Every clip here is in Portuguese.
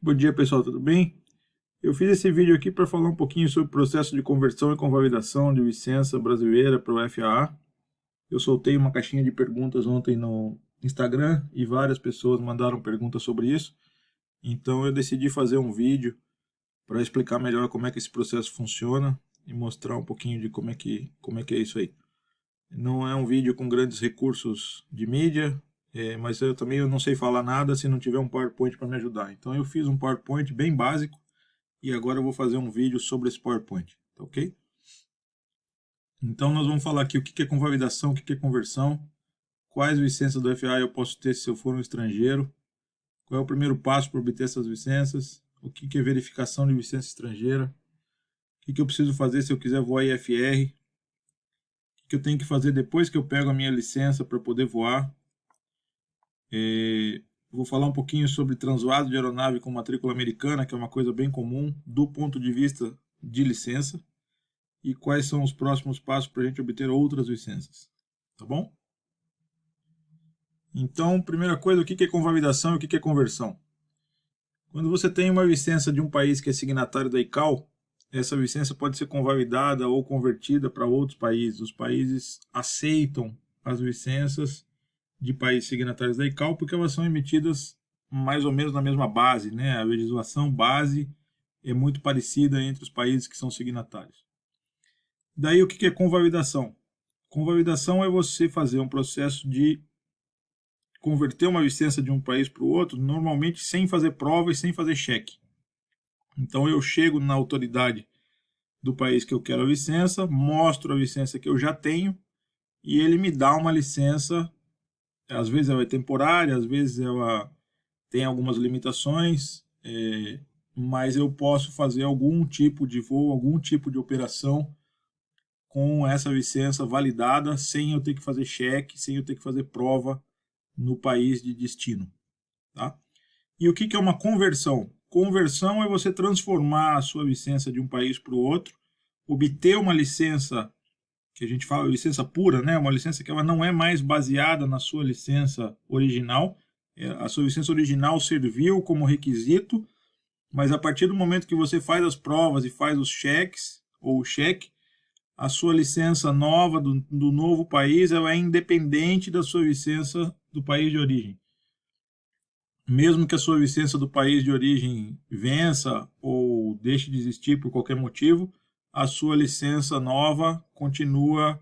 Bom dia, pessoal, tudo bem? Eu fiz esse vídeo aqui para falar um pouquinho sobre o processo de conversão e convalidação de licença brasileira para o FAA. Eu soltei uma caixinha de perguntas ontem no Instagram e várias pessoas mandaram perguntas sobre isso. Então eu decidi fazer um vídeo para explicar melhor como é que esse processo funciona e mostrar um pouquinho de como é que é isso aí. Não é um vídeo com grandes recursos de mídia, mas eu também não sei falar nada se não tiver um PowerPoint para me ajudar. Então eu fiz um PowerPoint bem básico e agora eu vou fazer um vídeo sobre esse PowerPoint, tá ok? Então nós vamos falar aqui o que é convalidação, o que é conversão, quais licenças do FAA eu posso ter se eu for um estrangeiro, qual é o primeiro passo para obter essas licenças, o que é verificação de licença estrangeira, o que eu preciso fazer se eu quiser voar IFR, o que eu tenho que fazer depois que eu pego a minha licença para poder voar. Vou falar um pouquinho sobre translado de aeronave com matrícula americana, que é uma coisa bem comum do ponto de vista de licença, e quais são os próximos passos para a gente obter outras licenças, tá bom? Então, primeira coisa, o que é convalidação e o que é conversão? Quando você tem uma licença de um país que é signatário da ICAO, essa licença pode ser convalidada ou convertida para outros países. Os países aceitam as licenças de países signatários da ICAO porque elas são emitidas mais ou menos na mesma base, né? A legislação base é muito parecida entre os países que são signatários. Daí o que é convalidação? Convalidação é você fazer um processo de converter uma licença de um país para o outro, normalmente sem fazer prova e sem fazer cheque. Então eu chego na autoridade do país que eu quero a licença, mostro a licença que eu já tenho e ele me dá uma licença. Às vezes ela é temporária, às vezes ela tem algumas limitações, mas eu posso fazer algum tipo de voo, algum tipo de operação com essa licença validada, sem eu ter que fazer cheque, sem eu ter que fazer prova no país de destino. Tá? E o que é uma conversão? Conversão é você transformar a sua licença de um país para o outro, obter uma licença, que a gente fala licença pura, né? Uma licença que ela não é mais baseada na sua licença original. A sua licença original serviu como requisito, mas a partir do momento que você faz as provas e faz os cheques, ou o cheque, a sua licença nova do novo país ela é independente da sua licença do país de origem. Mesmo que a sua licença do país de origem vença ou deixe de existir por qualquer motivo, a sua licença nova continua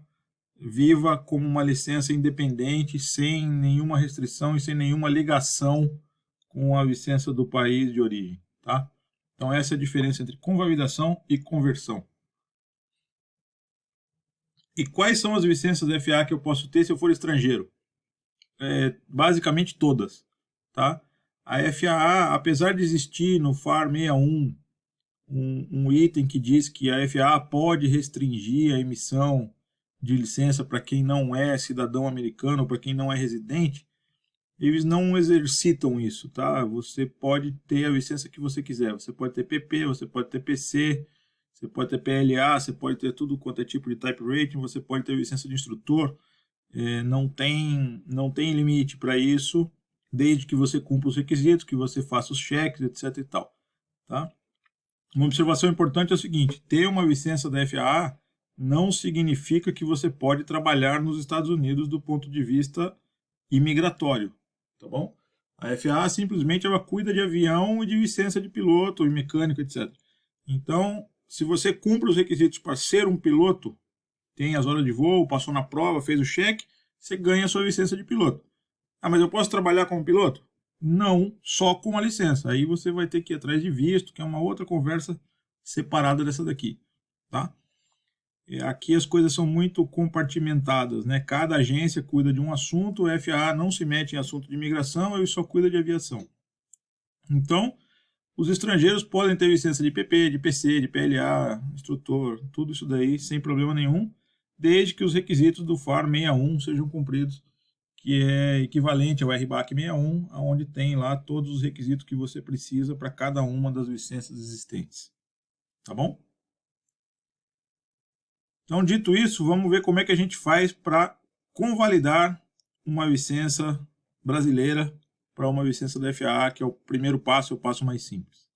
viva como uma licença independente, sem nenhuma restrição e sem nenhuma ligação com a licença do país de origem. Tá? Então essa é a diferença entre convalidação e conversão. E quais são as licenças FAA que eu posso ter se eu for estrangeiro? Basicamente todas. Tá? A FAA, apesar de existir no FAR 61 um item que diz que a FAA pode restringir a emissão de licença para quem não é cidadão americano ou para quem não é residente, eles não exercitam isso, tá? Você pode ter a licença que você quiser. Você pode ter PP, você pode ter PC, você pode ter PLA, você pode ter tudo quanto é tipo de type rating, você pode ter licença de instrutor. Não tem limite para isso, desde que você cumpra os requisitos, que você faça os cheques, etc. e tal. Tá? Uma observação importante é o seguinte: ter uma licença da FAA não significa que você pode trabalhar nos Estados Unidos do ponto de vista imigratório, tá bom? A FAA simplesmente ela cuida de avião e de licença de piloto e mecânico, etc. Então, se você cumpre os requisitos para ser um piloto, tem as horas de voo, passou na prova, fez o cheque, você ganha a sua licença de piloto. Ah, mas eu posso trabalhar como piloto? Não, só com a licença. Aí você vai ter que ir atrás de visto, que é uma outra conversa separada dessa daqui, tá? Aqui as coisas são muito compartimentadas, né? Cada agência cuida de um assunto, o FAA não se mete em assunto de imigração, ele só cuida de aviação. Então, os estrangeiros podem ter licença de PP, de PC, de PLA, instrutor, tudo isso daí sem problema nenhum, desde que os requisitos do FAR 61 sejam cumpridos, que é equivalente ao RBAC 61, onde tem lá todos os requisitos que você precisa para cada uma das licenças existentes. Tá bom? Então, dito isso, vamos ver como é que a gente faz para convalidar uma licença brasileira para uma licença da FAA, que é o primeiro passo, é o passo mais simples.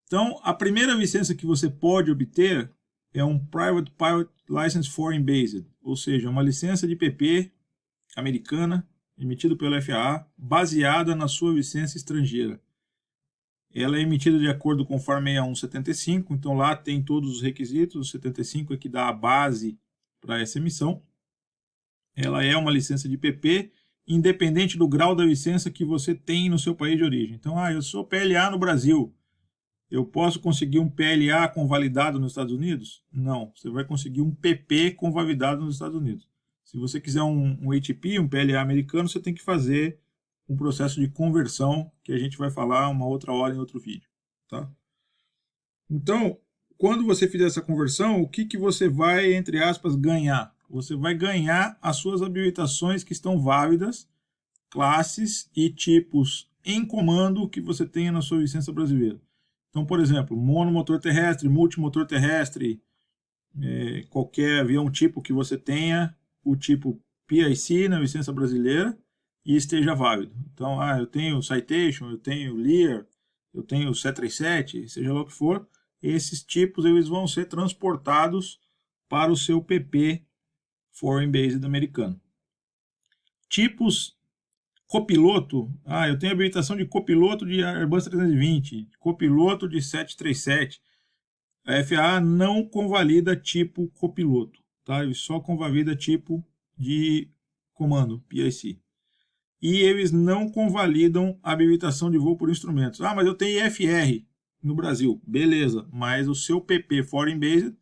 Então, a primeira licença que você pode obter é um Private Pilot License Foreign Based, ou seja, uma licença de PP americana, emitida pela FAA, baseada na sua licença estrangeira. Ela é emitida de acordo com o FAR 6175, então lá tem todos os requisitos, o 75 é que dá a base para essa emissão. Ela é uma licença de PP, independente do grau da licença que você tem no seu país de origem. Então, eu sou PLA no Brasil, eu posso conseguir um PLA convalidado nos Estados Unidos? Não, você vai conseguir um PP convalidado nos Estados Unidos. Se você quiser um ATP, um PLA americano, você tem que fazer um processo de conversão, que a gente vai falar uma outra hora em outro vídeo. Tá? Então, quando você fizer essa conversão, o que você vai, entre aspas, ganhar? Você vai ganhar as suas habilitações que estão válidas, classes e tipos em comando que você tenha na sua licença brasileira. Então, por exemplo, monomotor terrestre, multimotor terrestre, qualquer avião tipo que você tenha, o tipo PIC na licença brasileira e esteja válido. Então, eu tenho Citation, eu tenho Lear, eu tenho 737, seja lá o que for, esses tipos eles vão ser transportados para o seu PP Foreign Based americano. Tipos copiloto, eu tenho habilitação de copiloto de Airbus 320, copiloto de 737. A FAA não convalida tipo copiloto, tá? Ele só convalida tipo de comando, PIC. E eles não convalidam a habilitação de voo por instrumentos. Mas eu tenho IFR no Brasil. Beleza, mas o seu PP Foreign Based,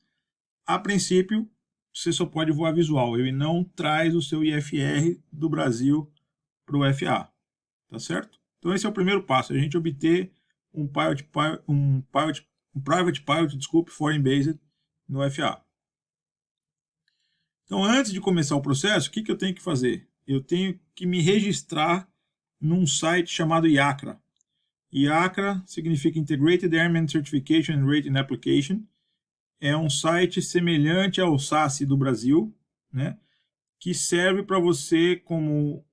a princípio, você só pode voar visual. Ele não traz o seu IFR do Brasil para o FAA. Tá certo? Então esse é o primeiro passo, a gente obter um Private Pilot, Foreign Based no FAA. Então, antes de começar o processo, o que eu tenho que fazer? Eu tenho que me registrar num site chamado IACRA. IACRA significa Integrated Airman Certification and Rating Application. É um site semelhante ao SACE do Brasil, né, que serve para você como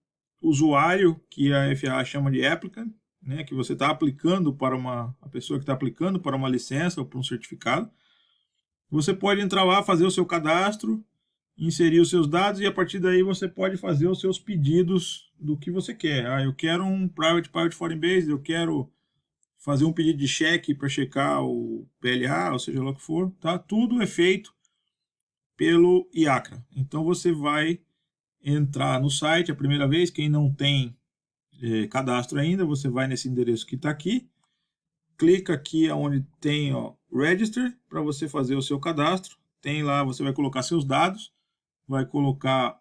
usuário, que a FAA chama de applicant, né, que você está aplicando para a pessoa que está aplicando para uma licença ou para um certificado. Você pode entrar lá, fazer o seu cadastro, inserir os seus dados e a partir daí você pode fazer os seus pedidos do que você quer. Eu quero um Private Pilot Foreign Based, eu quero fazer um pedido de cheque para checar o PLA, ou seja lá o que for, tá? Tudo é feito pelo IACRA. Então você vai entrar no site a primeira vez, quem não tem cadastro ainda, você vai nesse endereço que está aqui, clica aqui onde tem Register para você fazer o seu cadastro. Tem lá, você vai colocar seus dados, vai colocar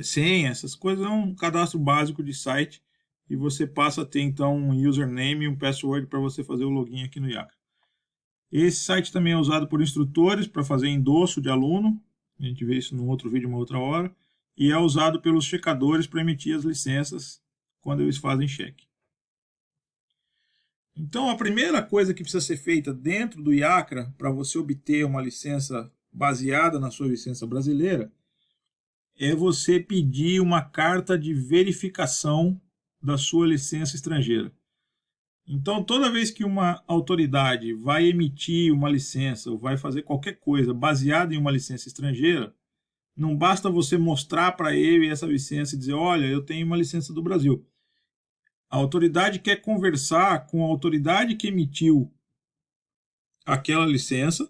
senha, essas coisas, é um cadastro básico de site e você passa a ter então um username e um password para você fazer o login aqui no IACRA. Esse site também é usado por instrutores para fazer endosso de aluno, a gente vê isso num outro vídeo, uma outra hora, e é usado pelos checadores para emitir as licenças quando eles fazem cheque. Então, a primeira coisa que precisa ser feita dentro do IACRA para você obter uma licença baseada na sua licença brasileira é você pedir uma carta de verificação da sua licença estrangeira. Então, toda vez que uma autoridade vai emitir uma licença ou vai fazer qualquer coisa baseada em uma licença estrangeira, não basta você mostrar para ele essa licença e dizer, olha, eu tenho uma licença do Brasil. A autoridade quer conversar com a autoridade que emitiu aquela licença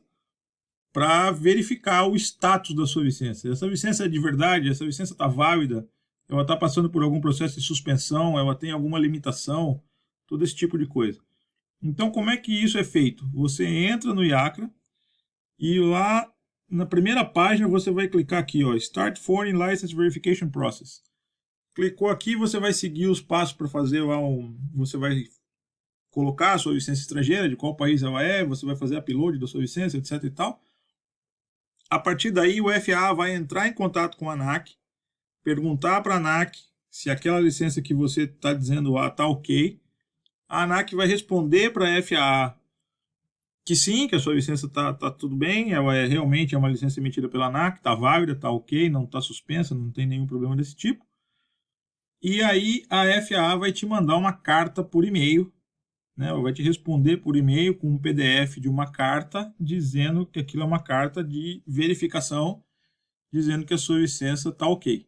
para verificar o status da sua licença. Essa licença é de verdade, essa licença está válida, ela está passando por algum processo de suspensão, ela tem alguma limitação, todo esse tipo de coisa. Então, como é que isso é feito? Você entra no IACRA e lá na primeira página você vai clicar aqui, Start Foreign License Verification Process. Clicou aqui, você vai seguir os passos para fazer lá você vai colocar a sua licença estrangeira, de qual país ela é, você vai fazer upload da sua licença, etc e tal. A partir daí, o FAA vai entrar em contato com a ANAC, perguntar para a ANAC se aquela licença que você está dizendo lá está ok. A ANAC vai responder para a FAA que sim, que a sua licença está tudo bem, ela realmente é uma licença emitida pela ANAC, está válida, está ok, não está suspensa, não tem nenhum problema desse tipo. E aí a FAA vai te mandar uma carta por e-mail, né? Ela vai te responder por e-mail com um PDF de uma carta dizendo que aquilo é uma carta de verificação, dizendo que a sua licença está ok.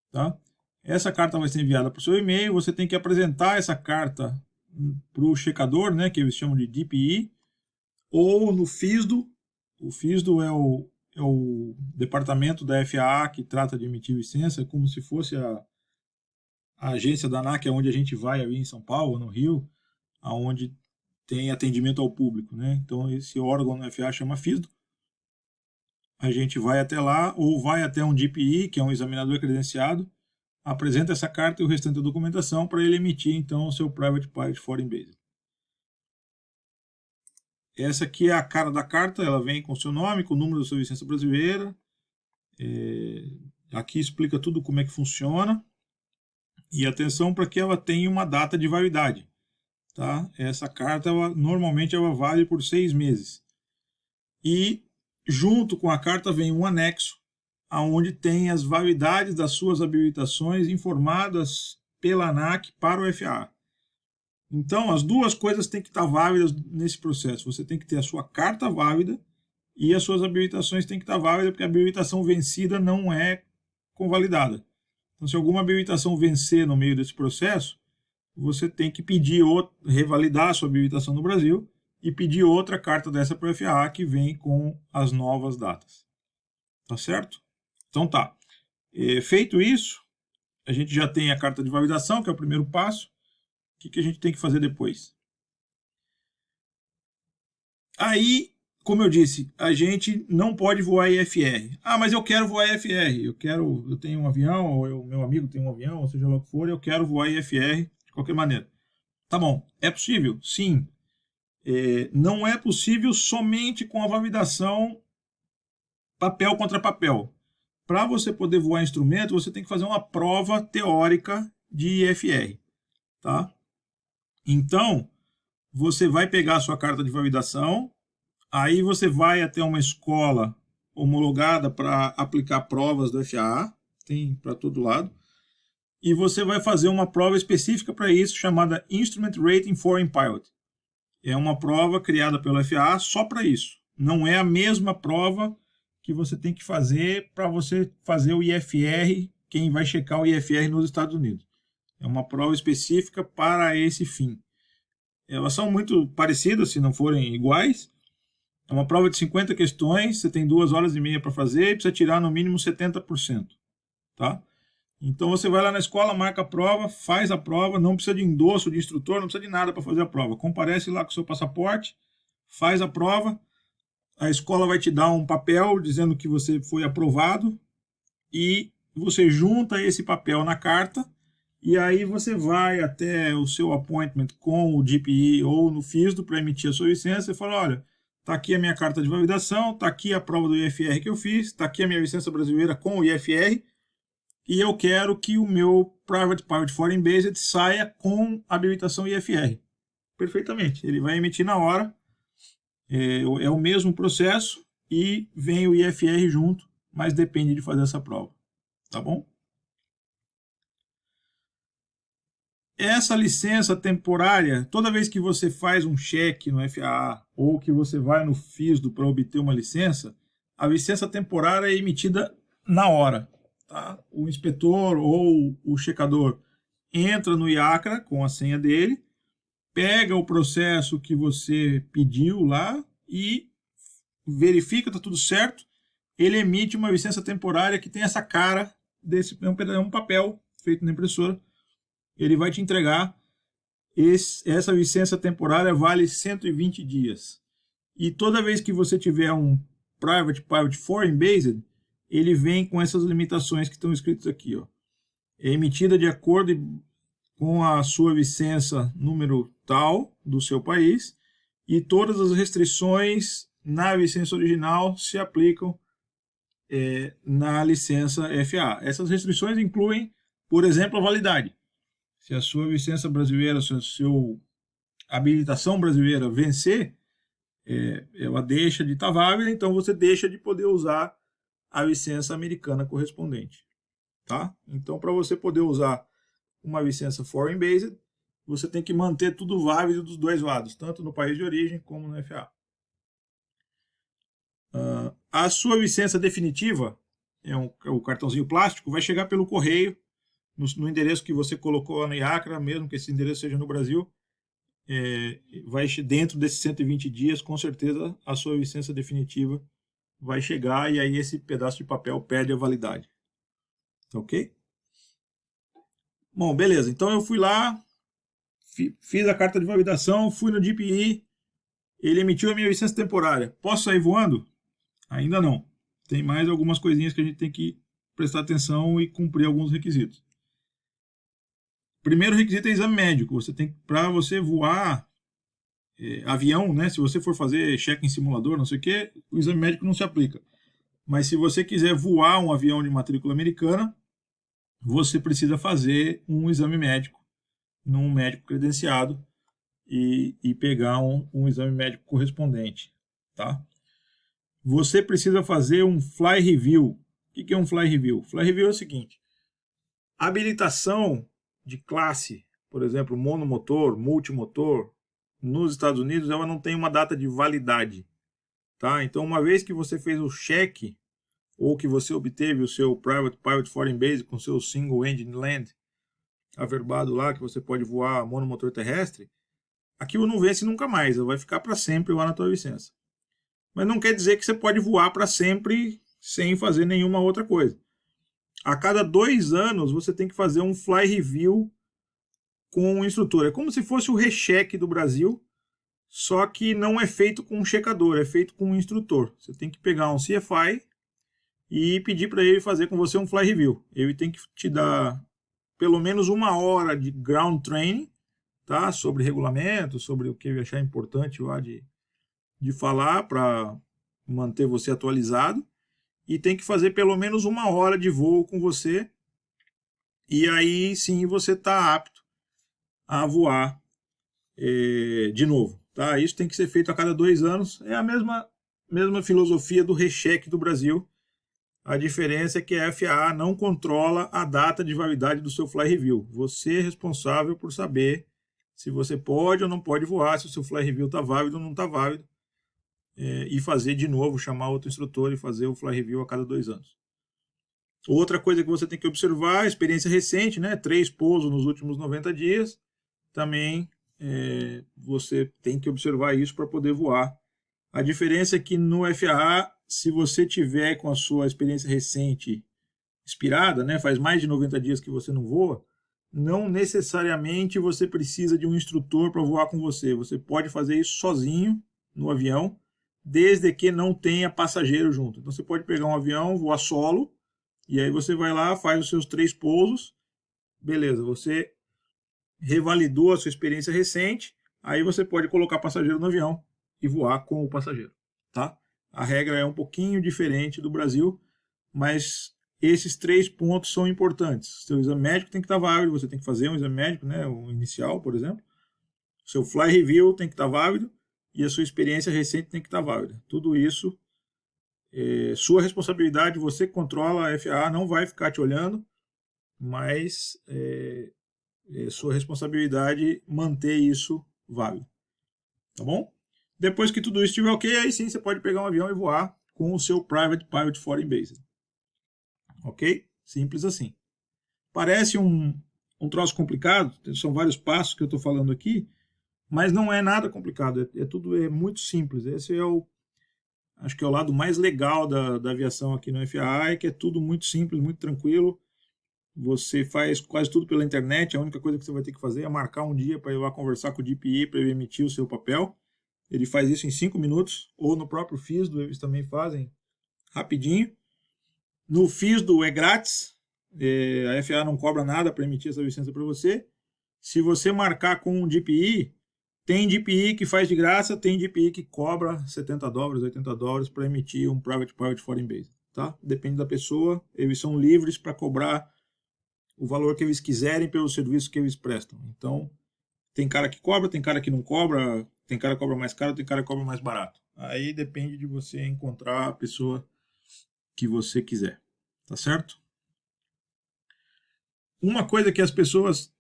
Tá? Essa carta vai ser enviada para o seu e-mail, você tem que apresentar essa carta para o checador, né, que eles chamam de DPI, ou no FISDO. O FISDO é o departamento da FAA que trata de emitir licença, é como se fosse a agência da ANAC, onde a gente vai ali em São Paulo, no Rio, aonde tem atendimento ao público, né? Então esse órgão da FAA chama FISDO. A gente vai até lá ou vai até um DPI, que é um examinador credenciado, apresenta essa carta e o restante da documentação para ele emitir então o seu Private Pilot Foreign Base. Essa aqui é a cara da carta, ela vem com o seu nome, com o número da sua licença brasileira. Aqui explica tudo como é que funciona. E atenção para que ela tenha uma data de validade. Tá? Essa carta, normalmente, ela vale por 6 meses. E junto com a carta vem um anexo, onde tem as validades das suas habilitações informadas pela ANAC para o FAA. Então, as duas coisas têm que estar válidas nesse processo. Você tem que ter a sua carta válida e as suas habilitações têm que estar válidas, porque a habilitação vencida não é convalidada. Então, se alguma habilitação vencer no meio desse processo, você tem que pedir revalidar a sua habilitação no Brasil e pedir outra carta dessa para o FAA que vem com as novas datas. Tá certo? Então tá. Feito isso, a gente já tem a carta de validação, que é o primeiro passo. O que a gente tem que fazer depois? Aí, como eu disse, a gente não pode voar IFR. Ah, mas eu quero voar IFR. Eu tenho um avião, ou meu amigo tem um avião, ou seja lá o que for, eu quero voar IFR de qualquer maneira. Tá bom, é possível? Sim. Não é possível somente com a validação papel contra papel. Para você poder voar instrumento, você tem que fazer uma prova teórica de IFR. Tá? Então, você vai pegar a sua carta de validação, aí você vai até uma escola homologada para aplicar provas do FAA, tem para todo lado, e você vai fazer uma prova específica para isso, chamada Instrument Rating Foreign Pilot. É uma prova criada pelo FAA só para isso. Não é a mesma prova que você tem que fazer para você fazer o IFR, quem vai checar o IFR nos Estados Unidos. É uma prova específica para esse fim. Elas são muito parecidas, se não forem iguais. É uma prova de 50 questões, você tem 2 horas e meia para fazer e precisa tirar no mínimo 70%. Tá? Então você vai lá na escola, marca a prova, faz a prova, não precisa de endosso de instrutor, não precisa de nada para fazer a prova. Comparece lá com o seu passaporte, faz a prova, a escola vai te dar um papel dizendo que você foi aprovado e você junta esse papel na carta e aí você vai até o seu appointment com o DPI ou no FISDO para emitir a sua licença e fala, olha, está aqui a minha carta de validação, está aqui a prova do IFR que eu fiz, está aqui a minha licença brasileira com o IFR e eu quero que o meu Private Pilot Foreign Based saia com habilitação IFR. Perfeitamente, ele vai emitir na hora, é o mesmo processo e vem o IFR junto, mas depende de fazer essa prova. Tá bom? Essa licença temporária, toda vez que você faz um cheque no FAA ou que você vai no FISDO para obter uma licença, a licença temporária é emitida na hora. Tá? O inspetor ou o checador entra no IACRA com a senha dele, pega o processo que você pediu lá e verifica que está tudo certo. Ele emite uma licença temporária que tem essa cara desse é um papel feito na impressora. Ele vai te entregar. Essa licença temporária vale 120 dias. E toda vez que você tiver um Private Pilot Foreign Based, ele vem com essas limitações que estão escritas aqui. Ó. É emitida de acordo com a sua licença número tal do seu país e todas as restrições na licença original se aplicam na licença FAA. Essas restrições incluem, por exemplo, a validade. Se a sua licença brasileira, se a sua habilitação brasileira vencer, ela deixa de estar válida, então você deixa de poder usar a licença americana correspondente. Tá? Então, para você poder usar uma licença foreign based, você tem que manter tudo válido dos dois lados, tanto no país de origem como no FAA. A sua licença definitiva, o cartãozinho plástico, vai chegar pelo correio, no endereço que você colocou lá no IACRA, mesmo que esse endereço seja no Brasil, vai dentro desses 120 dias, com certeza a sua licença definitiva vai chegar e aí esse pedaço de papel perde a validade. Ok? Bom, beleza. Então eu fui lá, fiz a carta de validação, fui no DPI, ele emitiu a minha licença temporária. Posso sair voando? Ainda não. Tem mais algumas coisinhas que a gente tem que prestar atenção e cumprir alguns requisitos. Primeiro requisito é exame médico. Para você voar avião, né? Se você for fazer check em simulador, não sei o que, o exame médico não se aplica. Mas se você quiser voar um avião de matrícula americana, você precisa fazer um exame médico num médico credenciado e pegar um exame médico correspondente, tá? Você precisa fazer um fly review. O que é um fly review? Fly review é o seguinte: habilitação de classe, por exemplo, monomotor, multimotor, nos Estados Unidos, ela não tem uma data de validade, tá? Então, uma vez que você fez o cheque ou que você obteve o seu Private Pilot Foreign Base com seu Single Engine Land averbado lá, que você pode voar monomotor terrestre, aquilo não vence nunca mais, ela vai ficar para sempre lá na tua licença. Mas não quer dizer que você pode voar para sempre sem fazer nenhuma outra coisa. A cada 2 anos você tem que fazer um fly review com o instrutor. É como se fosse o recheque do Brasil, só que não é feito com um checador, é feito com um instrutor. Você tem que pegar um CFI e pedir para ele fazer com você um fly review. Ele tem que te dar pelo menos 1 hora de ground training, tá? Sobre regulamento, sobre o que ele achar importante lá de falar para manter você atualizado, e tem que fazer pelo menos 1 hora de voo com você, e aí sim você está apto a voar de novo. Tá? Isso tem que ser feito a cada 2 anos, é a mesma filosofia do recheque do Brasil. A diferença é que a FAA não controla a data de validade do seu fly review. Você é responsável por saber se você pode ou não pode voar, se o seu fly review está válido ou não está válido, e fazer de novo, chamar outro instrutor e fazer o fly review a cada 2 anos. Outra coisa que você tem que observar, experiência recente, né? 3 pousos nos últimos 90 dias, também você tem que observar isso para poder voar. A diferença é que no FAA, se você tiver com a sua experiência recente expirada, né? Faz mais de 90 dias que você não voa, não necessariamente você precisa de um instrutor para voar com você. Você pode fazer isso sozinho no avião, desde que não tenha passageiro junto. Então você pode pegar um avião, voar solo, e aí você vai lá, faz os seus 3 pousos, beleza, você revalidou a sua experiência recente, aí você pode colocar passageiro no avião e voar com o passageiro, tá? A regra é um pouquinho diferente do Brasil, mas esses 3 pontos são importantes. Seu exame médico tem que estar válido, você tem que fazer um exame médico, né, o inicial, por exemplo. Seu fly review tem que estar válido e a sua experiência recente tem que estar válida. Tudo isso é sua responsabilidade, você controla, a FAA não vai ficar te olhando, mas é sua responsabilidade manter isso válido. Tá bom? Depois que tudo isso estiver ok, aí sim você pode pegar um avião e voar com o seu Private Pilot Foreign Base. Ok? Simples assim. Parece um troço complicado, são vários passos que eu estou falando aqui, mas não é nada complicado, tudo muito simples. Esse acho que é o lado mais legal da aviação aqui no FAA, é que é tudo muito simples, muito tranquilo. Você faz quase tudo pela internet, a única coisa que você vai ter que fazer é marcar um dia para ir lá conversar com o DPI para ele emitir o seu papel. Ele faz isso em 5 minutos, ou no próprio FISDO eles também fazem rapidinho. No FISDO é grátis, a FAA não cobra nada para emitir essa licença para você. Se você marcar com um DPI, tem DPI que faz de graça, tem DPI que cobra $70, $80 para emitir um Private Pilot Foreign Base. Tá? Depende da pessoa, eles são livres para cobrar o valor que eles quiserem pelo serviço que eles prestam. Então, tem cara que cobra, tem cara que não cobra, tem cara que cobra mais caro, tem cara que cobra mais barato. Aí depende de você encontrar a pessoa que você quiser. Tá certo? Uma coisa que as pessoas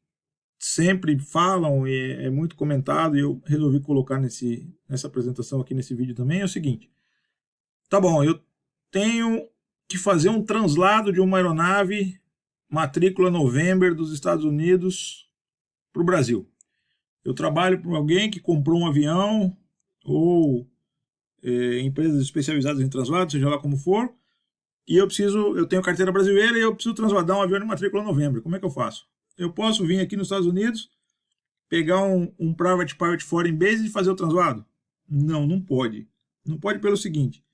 sempre falam, e é muito comentado, e eu resolvi colocar nessa apresentação aqui, nesse vídeo também, é o seguinte. Tá bom, eu tenho que fazer um translado de uma aeronave matrícula November dos Estados Unidos para o Brasil. Eu trabalho para alguém que comprou um avião ou empresas especializadas em translado, seja lá como for, e eu tenho carteira brasileira e eu preciso transladar um avião de matrícula November. Como é que eu faço? Eu posso vir aqui nos Estados Unidos, pegar um Private Pilot Foreign Base e fazer o translado? Não, não pode. Não pode pelo seguinte,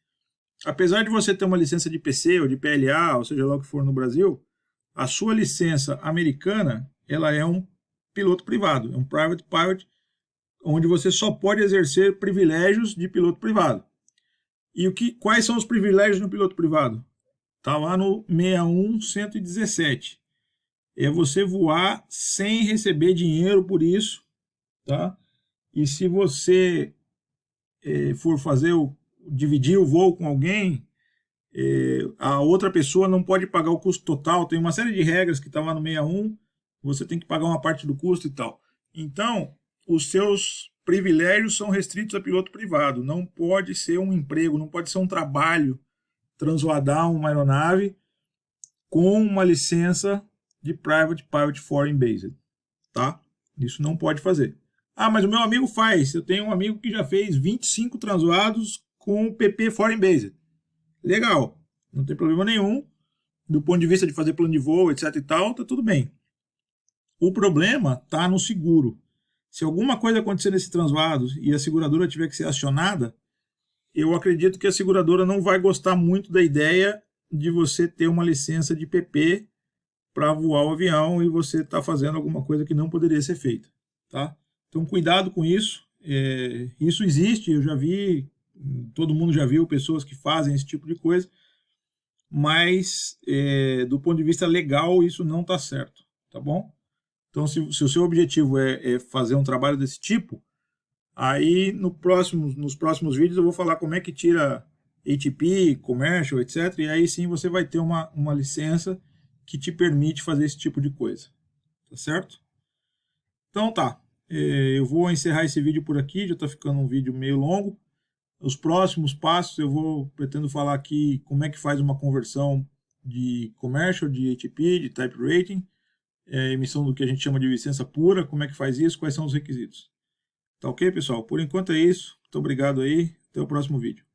apesar de você ter uma licença de PC ou de PLA, ou seja lá o que for no Brasil, a sua licença americana, ela é um piloto privado, é um Private Pilot, onde você só pode exercer privilégios de piloto privado. E quais são os privilégios no piloto privado? Está lá no 61117. É você voar sem receber dinheiro por isso, tá? E se você for dividir o voo com alguém, a outra pessoa não pode pagar o custo total. Tem uma série de regras que está lá no 61, você tem que pagar uma parte do custo e tal. Então, os seus privilégios são restritos a piloto privado. Não pode ser um emprego, não pode ser um trabalho transladar uma aeronave com uma licença de Private Pilot Foreign Based, tá? Isso não pode fazer. Ah, mas o meu amigo faz. Eu tenho um amigo que já fez 25 translados com o PP Foreign Based. Legal, não tem problema nenhum. Do ponto de vista de fazer plano de voo, etc e tal, tá tudo bem. O problema tá no seguro. Se alguma coisa acontecer nesse translado e a seguradora tiver que ser acionada, eu acredito que a seguradora não vai gostar muito da ideia de você ter uma licença de PP para voar o avião e você está fazendo alguma coisa que não poderia ser feita, tá? Então, cuidado com isso. Isso existe, eu já vi, todo mundo já viu pessoas que fazem esse tipo de coisa, mas do ponto de vista legal isso não está certo, tá bom? Então, se o seu objetivo é fazer um trabalho desse tipo, aí nos próximos vídeos eu vou falar como é que tira ATP, Commercial, etc. E aí sim você vai ter uma licença que te permite fazer esse tipo de coisa, tá certo? Então tá, eu vou encerrar esse vídeo por aqui, já está ficando um vídeo meio longo. Os próximos passos pretendo falar aqui como é que faz uma conversão de Commercial, de ATP, de Type Rating, emissão do que a gente chama de licença pura, como é que faz isso, quais são os requisitos. Tá ok, pessoal? Por enquanto é isso. Muito obrigado aí. Até o próximo vídeo.